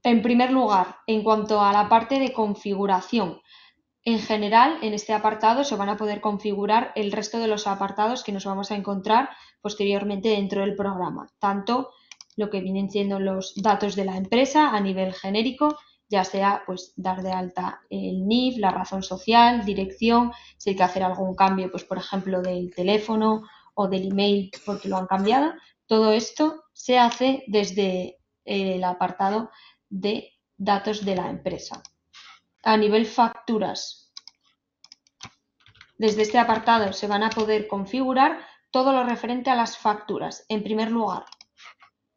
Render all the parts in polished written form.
En primer lugar, en cuanto a la parte de configuración, en general, en este apartado se van a poder configurar el resto de los apartados que nos vamos a encontrar posteriormente dentro del programa, tanto lo que vienen siendo los datos de la empresa a nivel genérico, ya sea pues dar de alta el NIF, la razón social, dirección, si hay que hacer algún cambio, pues por ejemplo del teléfono o del email porque lo han cambiado, todo esto se hace desde el apartado de datos de la empresa. A nivel facturas, desde este apartado se van a poder configurar todo lo referente a las facturas. En primer lugar,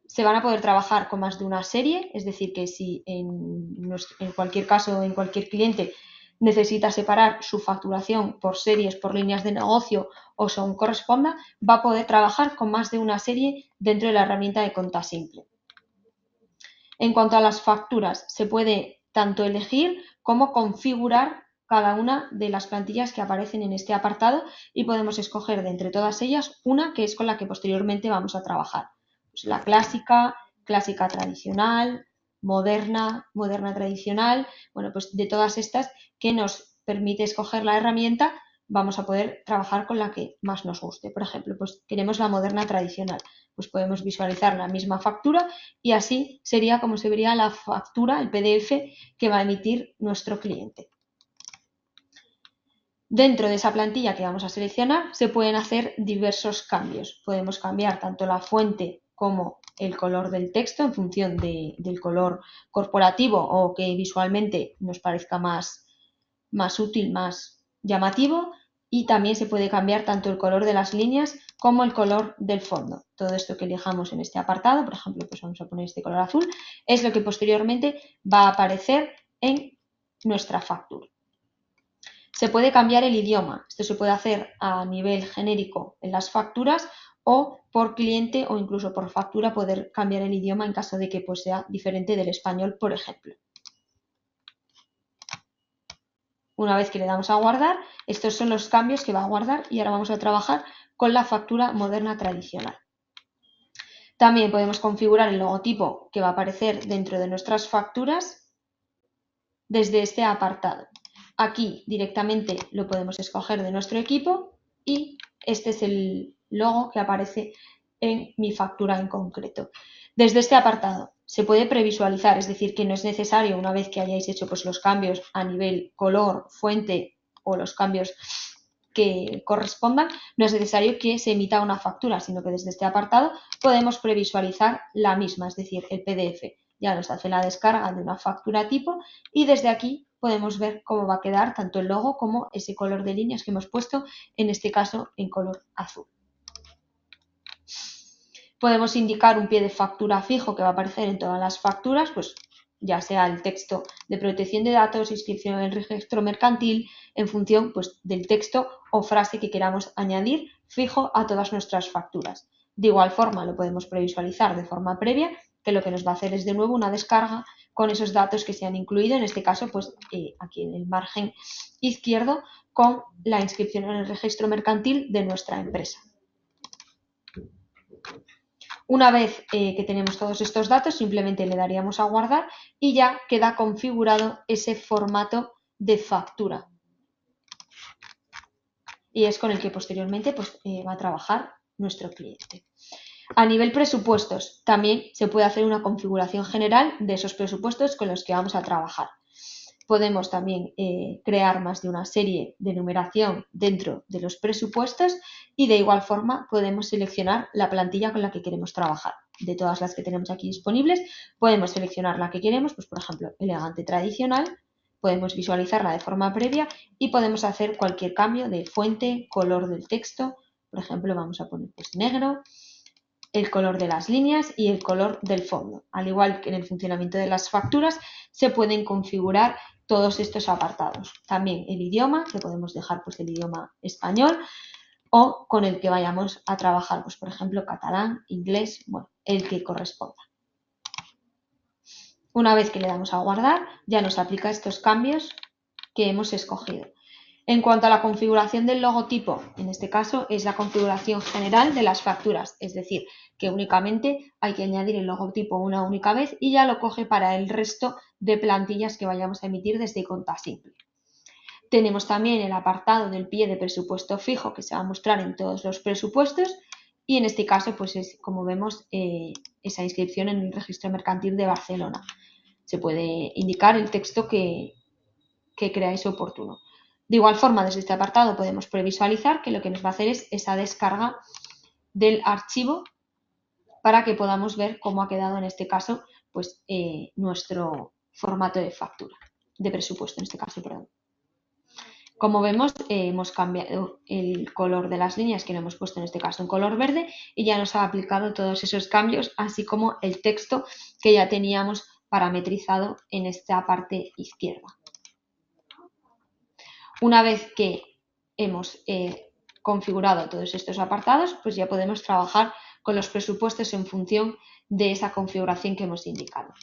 se van a poder trabajar con más de una serie, es decir, que si en cualquier caso, en cualquier cliente necesita separar su facturación por series, por líneas de negocio o según corresponda, va a poder trabajar con más de una serie dentro de la herramienta de Conta Simple. En cuanto a las facturas, se puede tanto elegir como configurar cada una de las plantillas que aparecen en este apartado y podemos escoger de entre todas ellas una que es con la que posteriormente vamos a trabajar. Pues la clásica, clásica tradicional, moderna, moderna tradicional, bueno, pues de todas estas que nos permite escoger la herramienta, vamos a poder trabajar con la que más nos guste. Por ejemplo, pues queremos la moderna tradicional, pues podemos visualizar la misma factura y así sería como se vería la factura, el PDF que va a emitir nuestro cliente. Dentro de esa plantilla que vamos a seleccionar se pueden hacer diversos cambios. Podemos cambiar tanto la fuente como el color del texto en función del color corporativo o que visualmente nos parezca más útil, más llamativo, y también se puede cambiar tanto el color de las líneas como el color del fondo. Todo esto que elijamos en este apartado, por ejemplo, pues vamos a poner este color azul, es lo que posteriormente va a aparecer en nuestra factura. Se puede cambiar el idioma. Esto se puede hacer a nivel genérico en las facturas o por cliente o incluso por factura poder cambiar el idioma en caso de que pues, sea diferente del español, por ejemplo. Una vez que le damos a guardar, estos son los cambios que va a guardar y ahora vamos a trabajar con la factura moderna tradicional. También podemos configurar el logotipo que va a aparecer dentro de nuestras facturas desde este apartado. Aquí directamente lo podemos escoger de nuestro equipo y este es el logo que aparece en mi factura en concreto. Desde este apartado se puede previsualizar, es decir, que no es necesario una vez que hayáis hecho pues, los cambios a nivel color, fuente o los cambios que correspondan, no es necesario que se emita una factura, sino que desde este apartado podemos previsualizar la misma, es decir, el PDF. Ya nos hace la descarga de una factura tipo y desde aquí podemos ver cómo va a quedar tanto el logo como ese color de líneas que hemos puesto, en este caso en color azul. Podemos indicar un pie de factura fijo que va a aparecer en todas las facturas, pues ya sea el texto de protección de datos, inscripción en el registro mercantil, en función pues, del texto o frase que queramos añadir fijo a todas nuestras facturas. De igual forma lo podemos previsualizar de forma previa, que lo que nos va a hacer es de nuevo una descarga con esos datos que se han incluido, en este caso pues aquí en el margen izquierdo con la inscripción en el registro mercantil de nuestra empresa. Una vez que tenemos todos estos datos, simplemente le daríamos a guardar y ya queda configurado ese formato de factura. Y es con el que posteriormente pues, va a trabajar nuestro cliente. A nivel presupuestos, también se puede hacer una configuración general de esos presupuestos con los que vamos a trabajar. Podemos también crear más de una serie de numeración dentro de los presupuestos y de igual forma podemos seleccionar la plantilla con la que queremos trabajar. De todas las que tenemos aquí disponibles, podemos seleccionar la que queremos, pues por ejemplo, elegante tradicional, podemos visualizarla de forma previa y podemos hacer cualquier cambio de fuente, color del texto, por ejemplo, vamos a poner pues negro, el color de las líneas y el color del fondo. Al igual que en el funcionamiento de las facturas, se pueden configurar todos estos apartados. También el idioma, que podemos dejar pues el idioma español o con el que vayamos a trabajar, pues por ejemplo catalán, inglés, bueno, el que corresponda. Una vez que le damos a guardar, ya nos aplica estos cambios que hemos escogido. En cuanto a la configuración del logotipo, en este caso es la configuración general de las facturas, es decir, que únicamente hay que añadir el logotipo una única vez y ya lo coge para el resto de plantillas que vayamos a emitir desde Contasimple. Tenemos también el apartado del pie de presupuesto fijo que se va a mostrar en todos los presupuestos y en este caso pues es, como vemos, esa inscripción en el registro mercantil de Barcelona. Se puede indicar el texto que creáis oportuno. De igual forma, desde este apartado podemos previsualizar que lo que nos va a hacer es esa descarga del archivo para que podamos ver cómo ha quedado en este caso pues, nuestro formato de factura, de presupuesto en este caso, perdón. Como vemos, hemos cambiado el color de las líneas que lo hemos puesto en este caso en color verde y ya nos ha aplicado todos esos cambios, así como el texto que ya teníamos parametrizado en esta parte izquierda. Una vez que hemos configurado todos estos apartados, pues ya podemos trabajar con los presupuestos en función de esa configuración que hemos indicado.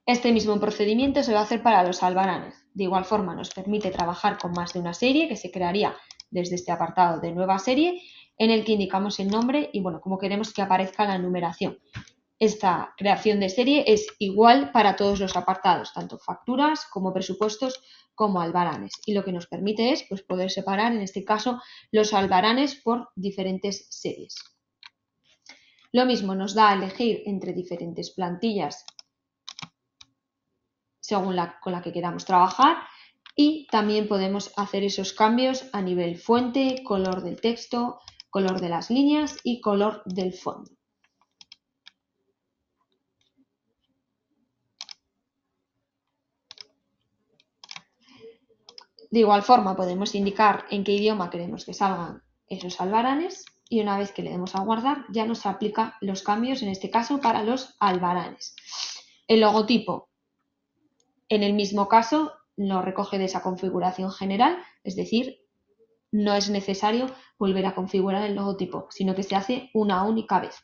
Este mismo procedimiento se va a hacer para los albaranes. De igual forma nos permite trabajar con más de una serie que se crearía desde este apartado de nueva serie en el que indicamos el nombre y bueno, como queremos que aparezca la numeración. Esta creación de serie es igual para todos los apartados, tanto facturas como presupuestos como albaranes. Y lo que nos permite es pues, poder separar, en este caso, los albaranes por diferentes series. Lo mismo nos da a elegir entre diferentes plantillas según con la que queramos trabajar y también podemos hacer esos cambios a nivel fuente, color del texto, color de las líneas y color del fondo. De igual forma podemos indicar en qué idioma queremos que salgan esos albaranes y una vez que le demos a guardar ya nos aplica los cambios, en este caso para los albaranes. El logotipo, en el mismo caso, lo recoge de esa configuración general, es decir, no es necesario volver a configurar el logotipo, sino que se hace una única vez.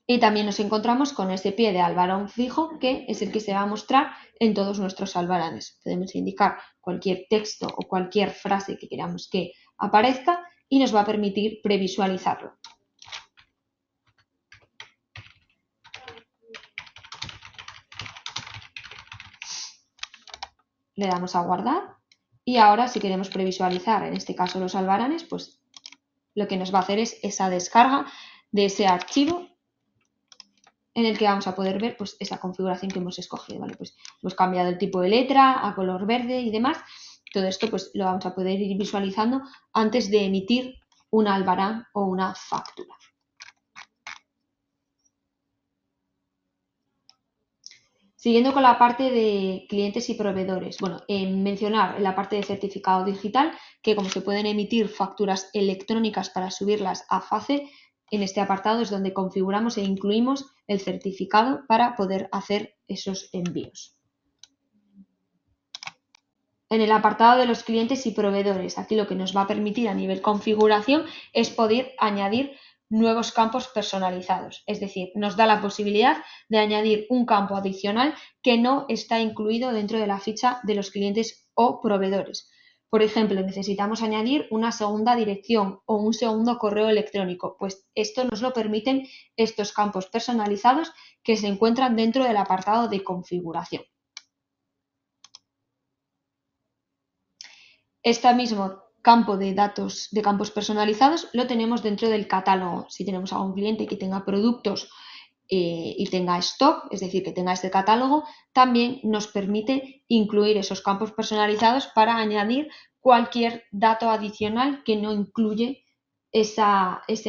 Y también nos encontramos con ese pie de albarán fijo, que es el que se va a mostrar en todos nuestros albaranes. Podemos indicar cualquier texto o cualquier frase que queramos que aparezca y nos va a permitir previsualizarlo. Le damos a guardar y ahora si queremos previsualizar, en este caso los albaranes, pues lo que nos va a hacer es esa descarga de ese archivo en el que vamos a poder ver pues, esa configuración que hemos escogido. ¿Vale? Pues hemos cambiado el tipo de letra a color verde y demás. Todo esto pues, lo vamos a poder ir visualizando antes de emitir un albarán o una factura. Siguiendo con la parte de clientes y proveedores. Bueno, mencionar en la parte de certificado digital que como se pueden emitir facturas electrónicas para subirlas a FACE, en este apartado es donde configuramos e incluimos el certificado para poder hacer esos envíos. En el apartado de los clientes y proveedores, aquí lo que nos va a permitir a nivel configuración es poder añadir nuevos campos personalizados, es decir, nos da la posibilidad de añadir un campo adicional que no está incluido dentro de la ficha de los clientes o proveedores. Por ejemplo, necesitamos añadir una segunda dirección o un segundo correo electrónico, pues esto nos lo permiten estos campos personalizados que se encuentran dentro del apartado de configuración. Este mismo campo de datos de campos personalizados lo tenemos dentro del catálogo. Si tenemos algún cliente que tenga productos y tenga stock, es decir, que tenga este catálogo, también nos permite incluir esos campos personalizados para añadir cualquier dato adicional que no incluye ese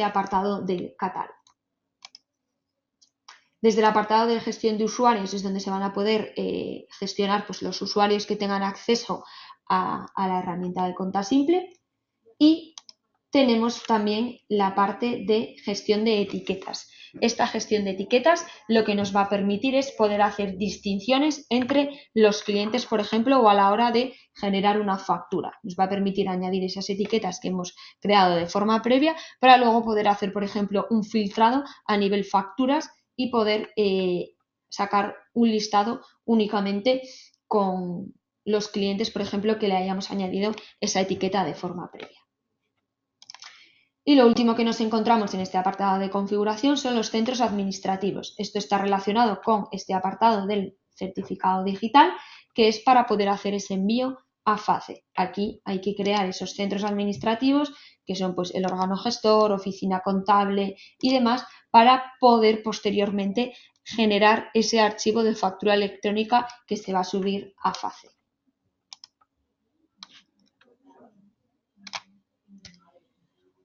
apartado del catálogo. Desde el apartado de gestión de usuarios es donde se van a poder gestionar pues, los usuarios que tengan acceso a la herramienta de Contasimple y tenemos también la parte de gestión de etiquetas. Esta gestión de etiquetas lo que nos va a permitir es poder hacer distinciones entre los clientes, por ejemplo, o a la hora de generar una factura. Nos va a permitir añadir esas etiquetas que hemos creado de forma previa para luego poder hacer, por ejemplo, un filtrado a nivel facturas y poder sacar un listado únicamente con los clientes, por ejemplo, que le hayamos añadido esa etiqueta de forma previa. Y lo último que nos encontramos en este apartado de configuración son los centros administrativos. Esto está relacionado con este apartado del certificado digital, que es para poder hacer ese envío a FACE. Aquí hay que crear esos centros administrativos, que son pues el órgano gestor, oficina contable y demás, para poder posteriormente generar ese archivo de factura electrónica que se va a subir a FACE.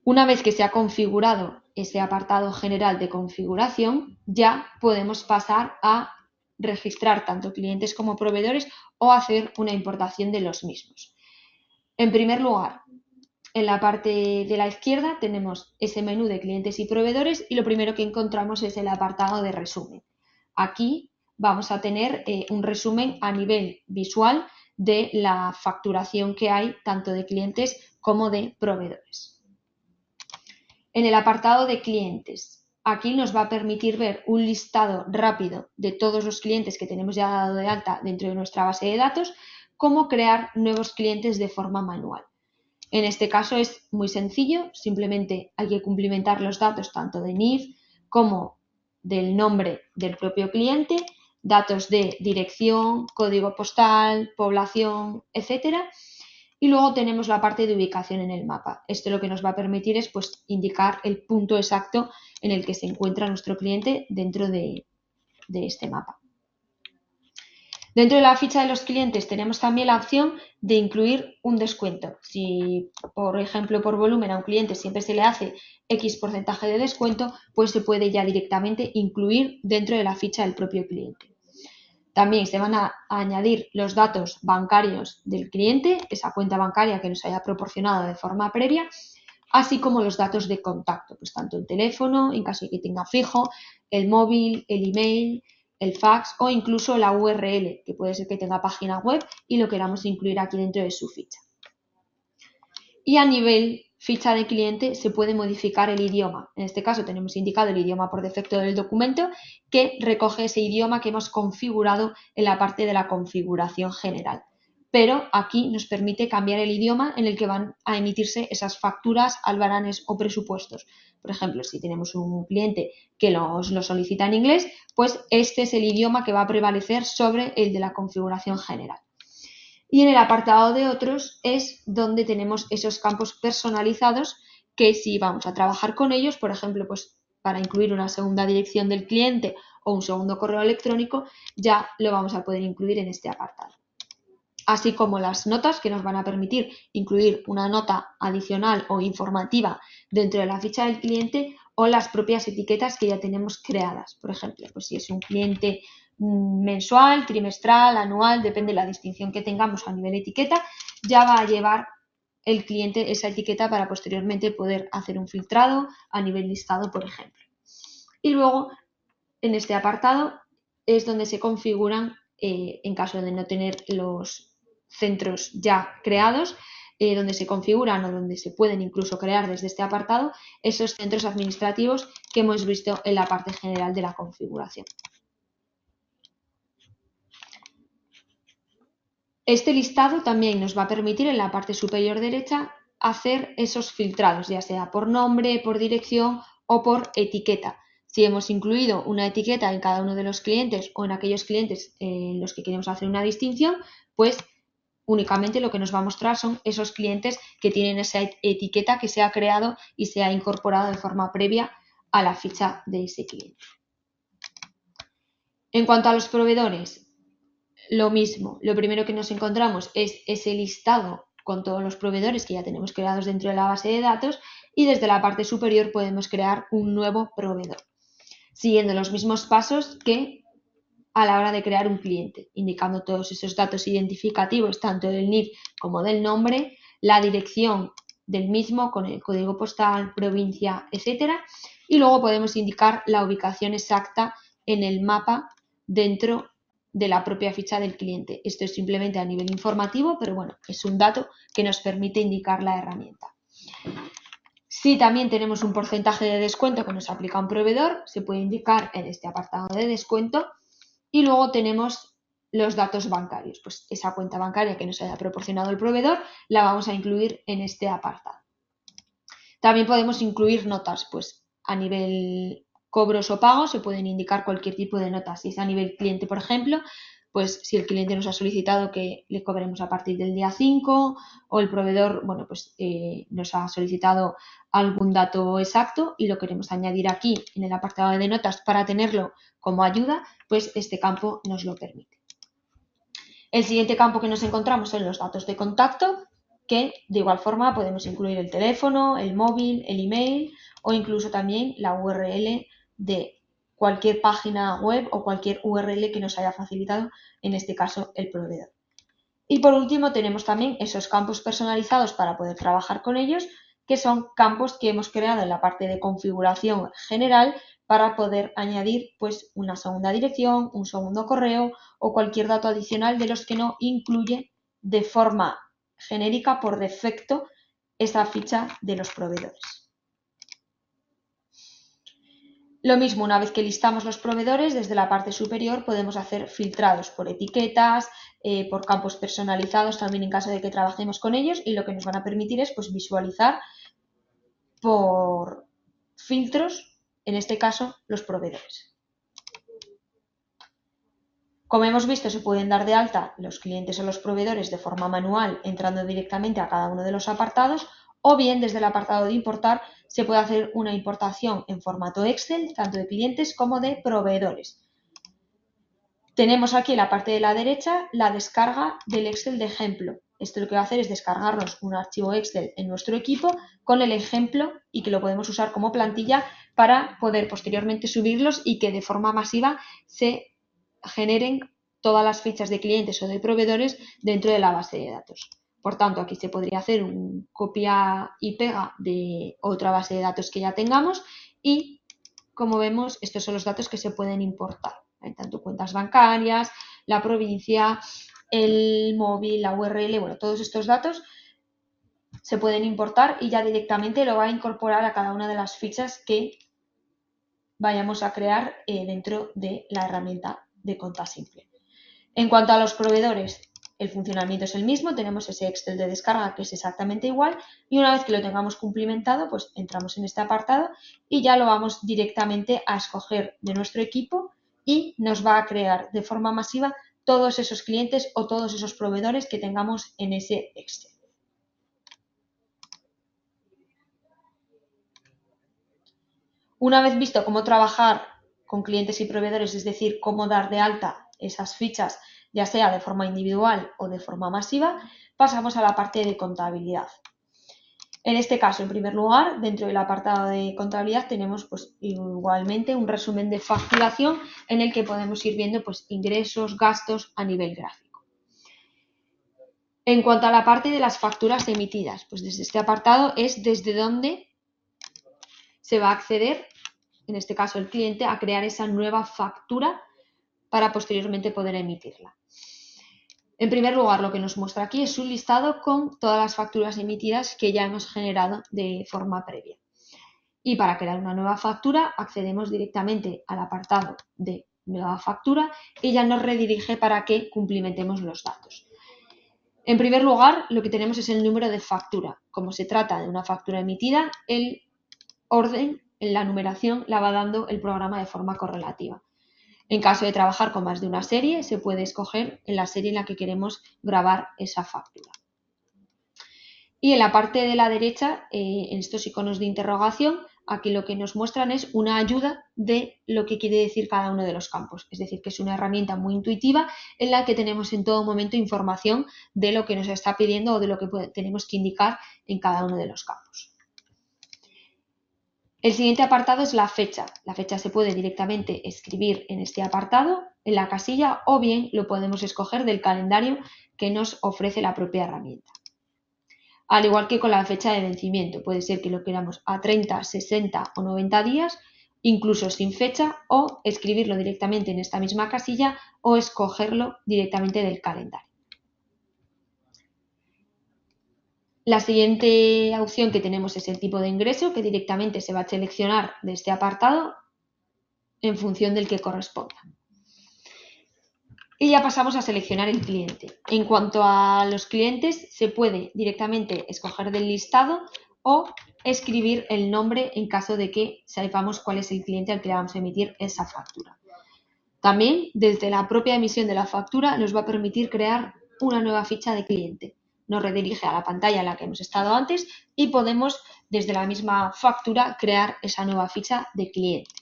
Una vez que se ha configurado ese apartado general de configuración, ya podemos pasar a registrar tanto clientes como proveedores o hacer una importación de los mismos. En primer lugar, en la parte de la izquierda tenemos ese menú de clientes y proveedores y lo primero que encontramos es el apartado de resumen. Aquí vamos a tener un resumen a nivel visual de la facturación que hay tanto de clientes como de proveedores. En el apartado de clientes, aquí nos va a permitir ver un listado rápido de todos los clientes que tenemos ya dado de alta dentro de nuestra base de datos, cómo crear nuevos clientes de forma manual. En este caso es muy sencillo, simplemente hay que cumplimentar los datos tanto de NIF como del nombre del propio cliente, datos de dirección, código postal, población, etcétera. Y luego tenemos la parte de ubicación en el mapa. Esto lo que nos va a permitir es pues, indicar el punto exacto en el que se encuentra nuestro cliente dentro de este mapa. Dentro de la ficha de los clientes tenemos también la opción de incluir un descuento. Si, por ejemplo, por volumen a un cliente siempre se le hace X porcentaje de descuento, pues se puede ya directamente incluir dentro de la ficha del propio cliente. También se van a añadir los datos bancarios del cliente, esa cuenta bancaria que nos haya proporcionado de forma previa, así como los datos de contacto, pues tanto el teléfono, en caso de que tenga fijo, el móvil, el email, el fax o incluso la URL, que puede ser que tenga página web y lo queramos incluir aquí dentro de su ficha. Y a nivel ficha de cliente se puede modificar el idioma. En este caso tenemos indicado el idioma por defecto del documento que recoge ese idioma que hemos configurado en la parte de la configuración general. Pero aquí nos permite cambiar el idioma en el que van a emitirse esas facturas, albaranes o presupuestos. Por ejemplo, si tenemos un cliente que lo solicita en inglés, pues este es el idioma que va a prevalecer sobre el de la configuración general. Y en el apartado de otros es donde tenemos esos campos personalizados que si vamos a trabajar con ellos, por ejemplo, pues para incluir una segunda dirección del cliente o un segundo correo electrónico, ya lo vamos a poder incluir en este apartado. Así como las notas que nos van a permitir incluir una nota adicional o informativa dentro de la ficha del cliente o las propias etiquetas que ya tenemos creadas. Por ejemplo, pues si es un cliente mensual, trimestral, anual, depende de la distinción que tengamos a nivel etiqueta, ya va a llevar el cliente esa etiqueta para posteriormente poder hacer un filtrado a nivel listado, por ejemplo. Y luego, en este apartado, es donde se configuran, en caso de no tener los centros ya creados, donde se configuran o donde se pueden incluso crear desde este apartado esos centros administrativos que hemos visto en la parte general de la configuración. Este listado también nos va a permitir en la parte superior derecha hacer esos filtrados, ya sea por nombre, por dirección o por etiqueta. Si hemos incluido una etiqueta en cada uno de los clientes o en aquellos clientes en los que queremos hacer una distinción, pues únicamente lo que nos va a mostrar son esos clientes que tienen esa etiqueta que se ha creado y se ha incorporado de forma previa a la ficha de ese cliente. En cuanto a los proveedores, lo mismo, lo primero que nos encontramos es ese listado con todos los proveedores que ya tenemos creados dentro de la base de datos y desde la parte superior podemos crear un nuevo proveedor, siguiendo los mismos pasos que a la hora de crear un cliente, indicando todos esos datos identificativos, tanto del NIF como del nombre, la dirección del mismo con el código postal, provincia, etcétera, y luego podemos indicar la ubicación exacta en el mapa dentro de la propia ficha del cliente. Esto es simplemente a nivel informativo, pero bueno, es un dato que nos permite indicar la herramienta. Si también tenemos un porcentaje de descuento que nos aplica un proveedor, se puede indicar en este apartado de descuento. Y luego tenemos los datos bancarios. Pues esa cuenta bancaria que nos haya proporcionado el proveedor la vamos a incluir en este apartado. También podemos incluir notas, pues a nivel cobros o pagos se pueden indicar cualquier tipo de notas. Si es a nivel cliente, por ejemplo, pues si el cliente nos ha solicitado que le cobremos a partir del día 5 o el proveedor, bueno, pues nos ha solicitado algún dato exacto y lo queremos añadir aquí en el apartado de notas para tenerlo como ayuda, pues este campo nos lo permite. El siguiente campo que nos encontramos son los datos de contacto, que de igual forma podemos incluir el teléfono, el móvil, el email o incluso también la URL de cualquier página web o cualquier URL que nos haya facilitado, en este caso, el proveedor. Y por último tenemos también esos campos personalizados para poder trabajar con ellos, que son campos que hemos creado en la parte de configuración general para poder añadir pues una segunda dirección, un segundo correo o cualquier dato adicional de los que no incluye de forma genérica por defecto esa ficha de los proveedores. Lo mismo, una vez que listamos los proveedores, desde la parte superior podemos hacer filtrados por etiquetas, por campos personalizados también en caso de que trabajemos con ellos, y lo que nos van a permitir es pues, visualizar por filtros, en este caso, los proveedores. Como hemos visto, se pueden dar de alta los clientes o los proveedores de forma manual entrando directamente a cada uno de los apartados, o bien desde el apartado de importar se puede hacer una importación en formato Excel, tanto de clientes como de proveedores. Tenemos aquí en la parte de la derecha la descarga del Excel de ejemplo. Esto lo que va a hacer es descargarnos un archivo Excel en nuestro equipo con el ejemplo y que lo podemos usar como plantilla para poder posteriormente subirlos y que de forma masiva se generen todas las fichas de clientes o de proveedores dentro de la base de datos. Por tanto, aquí se podría hacer un copia y pega de otra base de datos que ya tengamos y, como vemos, estos son los datos que se pueden importar. Hay tanto cuentas bancarias, la provincia, el móvil, la URL, bueno, todos estos datos se pueden importar y ya directamente lo va a incorporar a cada una de las fichas que vayamos a crear dentro de la herramienta de Conta Simple. En cuanto a los proveedores, el funcionamiento es el mismo, tenemos ese Excel de descarga que es exactamente igual y una vez que lo tengamos cumplimentado, pues entramos en este apartado y ya lo vamos directamente a escoger de nuestro equipo y nos va a crear de forma masiva todos esos clientes o todos esos proveedores que tengamos en ese Excel. Una vez visto cómo trabajar con clientes y proveedores, es decir, cómo dar de alta esas fichas, ya sea de forma individual o de forma masiva, pasamos a la parte de contabilidad. En este caso, en primer lugar, dentro del apartado de contabilidad tenemos pues, igualmente un resumen de facturación en el que podemos ir viendo pues, ingresos, gastos a nivel gráfico. En cuanto a la parte de las facturas emitidas, pues desde este apartado es desde donde se va a acceder, en este caso el cliente, a crear esa nueva factura para posteriormente poder emitirla. En primer lugar, lo que nos muestra aquí es un listado con todas las facturas emitidas que ya hemos generado de forma previa. Y para crear una nueva factura accedemos directamente al apartado de nueva factura y ya nos redirige para que cumplimentemos los datos. En primer lugar, lo que tenemos es el número de factura. Como se trata de una factura emitida, el orden, en la numeración, la va dando el programa de forma correlativa. En caso de trabajar con más de una serie, se puede escoger en la serie en la que queremos grabar esa factura. Y en la parte de la derecha, en estos iconos de interrogación, aquí lo que nos muestran es una ayuda de lo que quiere decir cada uno de los campos. Es decir, que es una herramienta muy intuitiva en la que tenemos en todo momento información de lo que nos está pidiendo o de lo que tenemos que indicar en cada uno de los campos. El siguiente apartado es la fecha. La fecha se puede directamente escribir en este apartado, en la casilla, o bien lo podemos escoger del calendario que nos ofrece la propia herramienta. Al igual que con la fecha de vencimiento, puede ser que lo queramos a 30, 60 o 90 días, incluso sin fecha, o escribirlo directamente en esta misma casilla o escogerlo directamente del calendario. La siguiente opción que tenemos es el tipo de ingreso, que directamente se va a seleccionar de este apartado en función del que corresponda. Y ya pasamos a seleccionar el cliente. En cuanto a los clientes, se puede directamente escoger del listado o escribir el nombre en caso de que sepamos cuál es el cliente al que le vamos a emitir esa factura. También, desde la propia emisión de la factura, nos va a permitir crear una nueva ficha de cliente. Nos redirige a la pantalla en la que hemos estado antes y podemos, desde la misma factura, crear esa nueva ficha de cliente.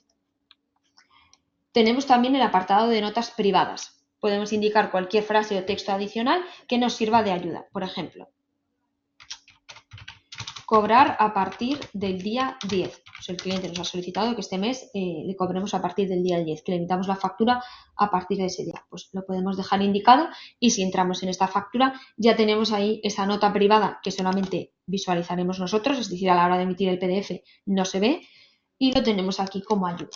Tenemos también el apartado de notas privadas. Podemos indicar cualquier frase o texto adicional que nos sirva de ayuda. Por ejemplo, cobrar a partir del día 10. Pues el cliente nos ha solicitado que este mes le cobremos a partir del día 10, que le emitamos la factura a partir de ese día. Pues lo podemos dejar indicado y si entramos en esta factura ya tenemos ahí esa nota privada que solamente visualizaremos nosotros, es decir, a la hora de emitir el PDF no se ve y lo tenemos aquí como ayuda.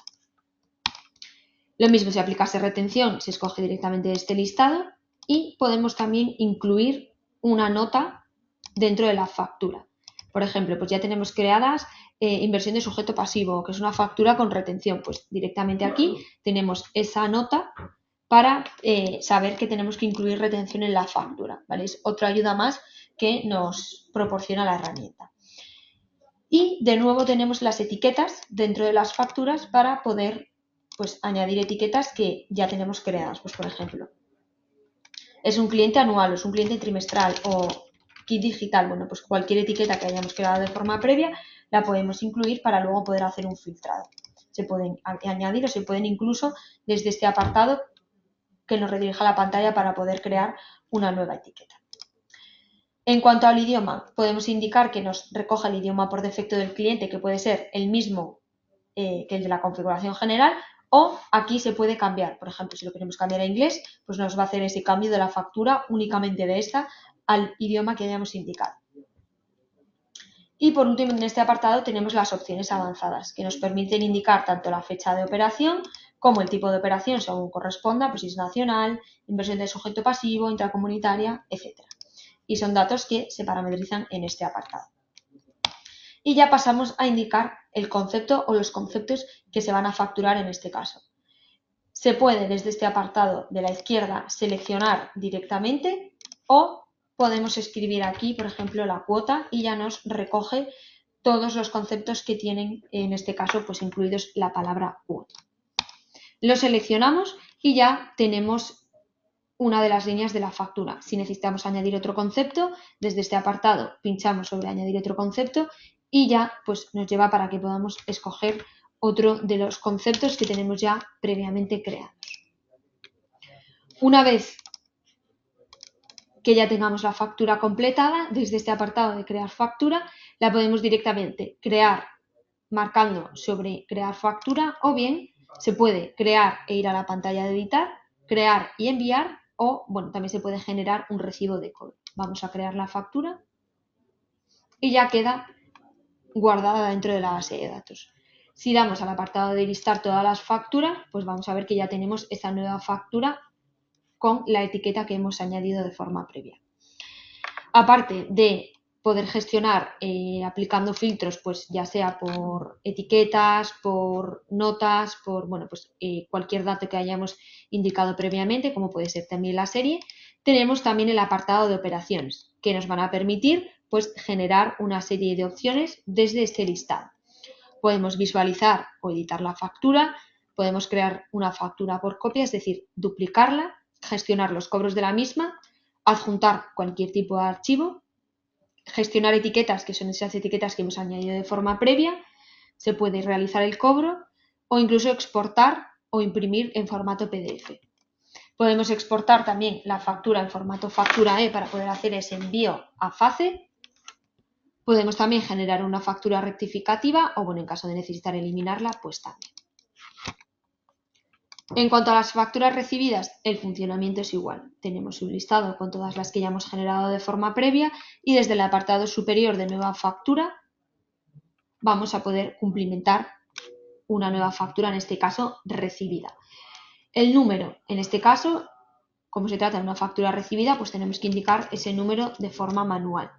Lo mismo si aplicase retención, se escoge directamente de este listado y podemos también incluir una nota dentro de la factura. Por ejemplo, pues ya tenemos creadas inversión de sujeto pasivo, que es una factura con retención. Pues directamente aquí tenemos esa nota para saber que tenemos que incluir retención en la factura, ¿vale? Es otra ayuda más que nos proporciona la herramienta. Y de nuevo tenemos las etiquetas dentro de las facturas para poder pues añadir etiquetas que ya tenemos creadas. Pues por ejemplo, es un cliente anual o es un cliente trimestral o kit digital. Bueno, pues cualquier etiqueta que hayamos creado de forma previa la podemos incluir para luego poder hacer un filtrado. Se pueden añadir o se pueden incluso desde este apartado que nos redirija a la pantalla para poder crear una nueva etiqueta. En cuanto al idioma, podemos indicar que nos recoja el idioma por defecto del cliente, que puede ser el mismo que el de la configuración general, o aquí se puede cambiar. Por ejemplo, si lo queremos cambiar a inglés, pues nos va a hacer ese cambio de la factura únicamente de esta al idioma que hayamos indicado. Y por último, en este apartado tenemos las opciones avanzadas, que nos permiten indicar tanto la fecha de operación como el tipo de operación según corresponda, pues si es nacional, inversión de sujeto pasivo, intracomunitaria, etc. Y son datos que se parametrizan en este apartado. Y ya pasamos a indicar el concepto o los conceptos que se van a facturar en este caso. Se puede desde este apartado de la izquierda seleccionar directamente o podemos escribir aquí, por ejemplo, la cuota y ya nos recoge todos los conceptos que tienen, en este caso, pues incluidos la palabra cuota. Lo seleccionamos y ya tenemos una de las líneas de la factura. Si necesitamos añadir otro concepto, desde este apartado pinchamos sobre añadir otro concepto y ya pues nos lleva para que podamos escoger otro de los conceptos que tenemos ya previamente creados. Una vez que ya tengamos la factura completada, desde este apartado de crear factura, la podemos directamente crear marcando sobre crear factura o bien se puede crear e ir a la pantalla de editar, crear y enviar o bueno, también se puede generar un recibo de cobro. Vamos a crear la factura y ya queda guardada dentro de la base de datos. Si damos al apartado de listar todas las facturas, pues vamos a ver que ya tenemos esta nueva factura con la etiqueta que hemos añadido de forma previa. Aparte de poder gestionar aplicando filtros, pues ya sea por etiquetas, por notas, por bueno, pues, cualquier dato que hayamos indicado previamente, como puede ser también la serie, tenemos también el apartado de operaciones, que nos van a permitir pues, generar una serie de opciones desde este listado. Podemos visualizar o editar la factura, podemos crear una factura por copia, es decir, duplicarla, gestionar los cobros de la misma, adjuntar cualquier tipo de archivo, gestionar etiquetas, que son esas etiquetas que hemos añadido de forma previa, se puede realizar el cobro o incluso exportar o imprimir en formato PDF. Podemos exportar también la factura en formato factura E para poder hacer ese envío a FACE. Podemos también generar una factura rectificativa o, bueno, en caso de necesitar eliminarla, pues también. En cuanto a las facturas recibidas, el funcionamiento es igual. Tenemos un listado con todas las que ya hemos generado de forma previa y desde el apartado superior de nueva factura vamos a poder cumplimentar una nueva factura, en este caso recibida. El número, en este caso, como se trata de una factura recibida, pues tenemos que indicar ese número de forma manual.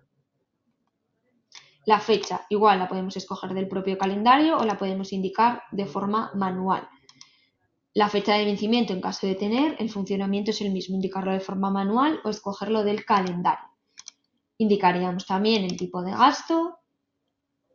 La fecha, igual la podemos escoger del propio calendario o la podemos indicar de forma manual. La fecha de vencimiento en caso de tener, el funcionamiento es el mismo, indicarlo de forma manual o escogerlo del calendario. Indicaríamos también el tipo de gasto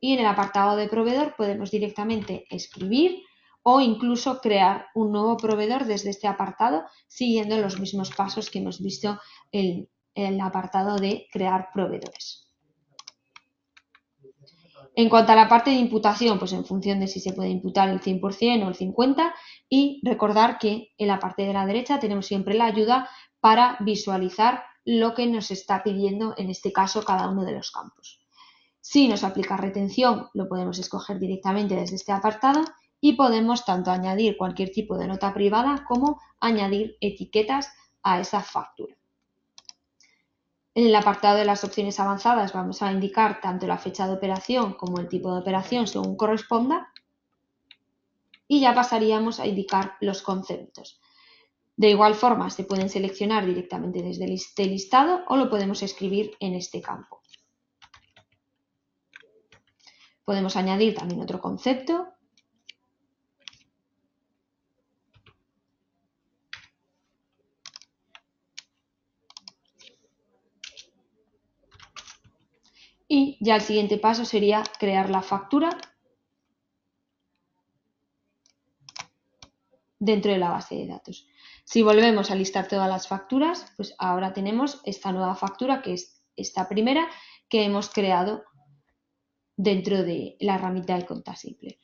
y en el apartado de proveedor podemos directamente escribir o incluso crear un nuevo proveedor desde este apartado siguiendo los mismos pasos que hemos visto en el apartado de crear proveedores. En cuanto a la parte de imputación, pues en función de si se puede imputar el 100% o el 50%, y recordar que en la parte de la derecha tenemos siempre la ayuda para visualizar lo que nos está pidiendo, en este caso, cada uno de los campos. Si nos aplica retención, lo podemos escoger directamente desde este apartado y podemos tanto añadir cualquier tipo de nota privada como añadir etiquetas a esa factura. En el apartado de las opciones avanzadas vamos a indicar tanto la fecha de operación como el tipo de operación según corresponda y ya pasaríamos a indicar los conceptos. De igual forma se pueden seleccionar directamente desde este listado o lo podemos escribir en este campo. Podemos añadir también otro concepto. Y ya el siguiente paso sería crear la factura dentro de la base de datos. Si volvemos a listar todas las facturas, pues ahora tenemos esta nueva factura que es esta primera que hemos creado dentro de la herramienta de Conta Simple.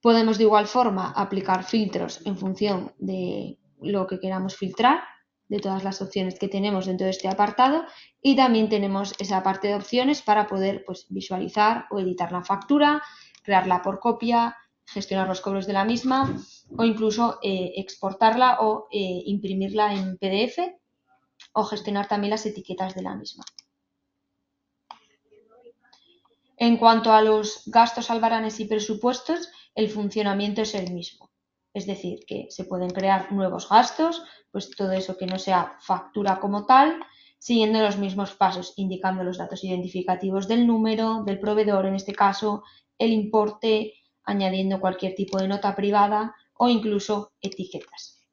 Podemos de igual forma aplicar filtros en función de lo que queramos filtrar, de todas las opciones que tenemos dentro de este apartado, y también tenemos esa parte de opciones para poder visualizar o editar la factura, crearla por copia, gestionar los cobros de la misma o incluso exportarla o imprimirla en PDF o gestionar también las etiquetas de la misma. En cuanto a los gastos, albaranes y presupuestos, el funcionamiento es el mismo. Es decir, que se pueden crear nuevos gastos, pues todo eso que no sea factura como tal, siguiendo los mismos pasos, indicando los datos identificativos del número, del proveedor en este caso, el importe, añadiendo cualquier tipo de nota privada o incluso etiquetas.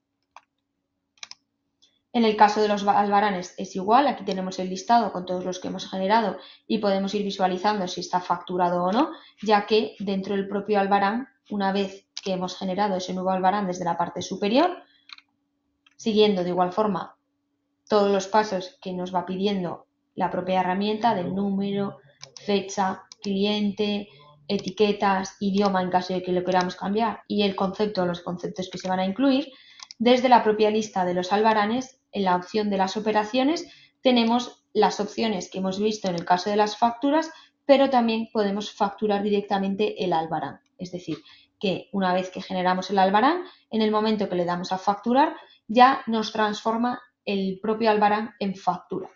En el caso de los albaranes es igual, aquí tenemos el listado con todos los que hemos generado y podemos ir visualizando si está facturado o no, ya que dentro del propio albarán, una vez que hemos generado ese nuevo albarán desde la parte superior, siguiendo de igual forma todos los pasos que nos va pidiendo la propia herramienta del número, fecha, cliente, etiquetas, idioma en caso de que lo queramos cambiar y el concepto o los conceptos que se van a incluir, desde la propia lista de los albaranes, en la opción de las operaciones, tenemos las opciones que hemos visto en el caso de las facturas, pero también podemos facturar directamente el albarán. Es decir, que una vez que generamos el albarán, en el momento que le damos a facturar, ya nos transforma el propio albarán en factura.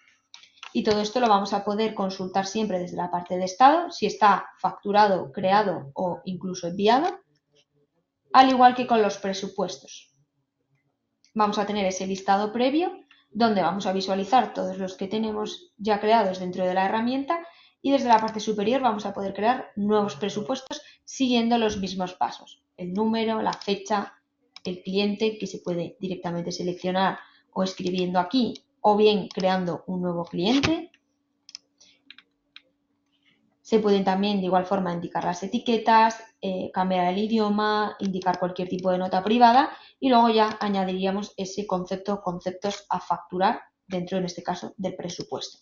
Y todo esto lo vamos a poder consultar siempre desde la parte de estado, si está facturado, creado o incluso enviado, al igual que con los presupuestos. Vamos a tener ese listado previo donde vamos a visualizar todos los que tenemos ya creados dentro de la herramienta y desde la parte superior vamos a poder crear nuevos presupuestos siguiendo los mismos pasos. El número, la fecha, el cliente que se puede directamente seleccionar o escribiendo aquí o bien creando un nuevo cliente. Se pueden también de igual forma indicar las etiquetas, cambiar el idioma, indicar cualquier tipo de nota privada y luego ya añadiríamos ese concepto o conceptos a facturar dentro, en este caso, del presupuesto.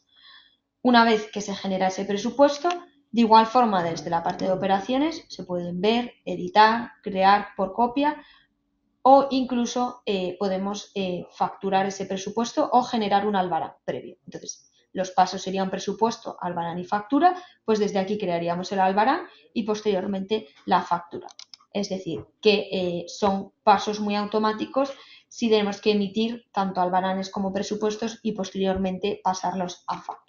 Una vez que se genera ese presupuesto, de igual forma desde la parte de operaciones se pueden ver, editar, crear por copia o incluso podemos facturar ese presupuesto o generar un albarán previo. Entonces, los pasos serían presupuesto, albarán y factura, pues desde aquí crearíamos el albarán y posteriormente la factura. Es decir, que son pasos muy automáticos si tenemos que emitir tanto albaranes como presupuestos y posteriormente pasarlos a factura.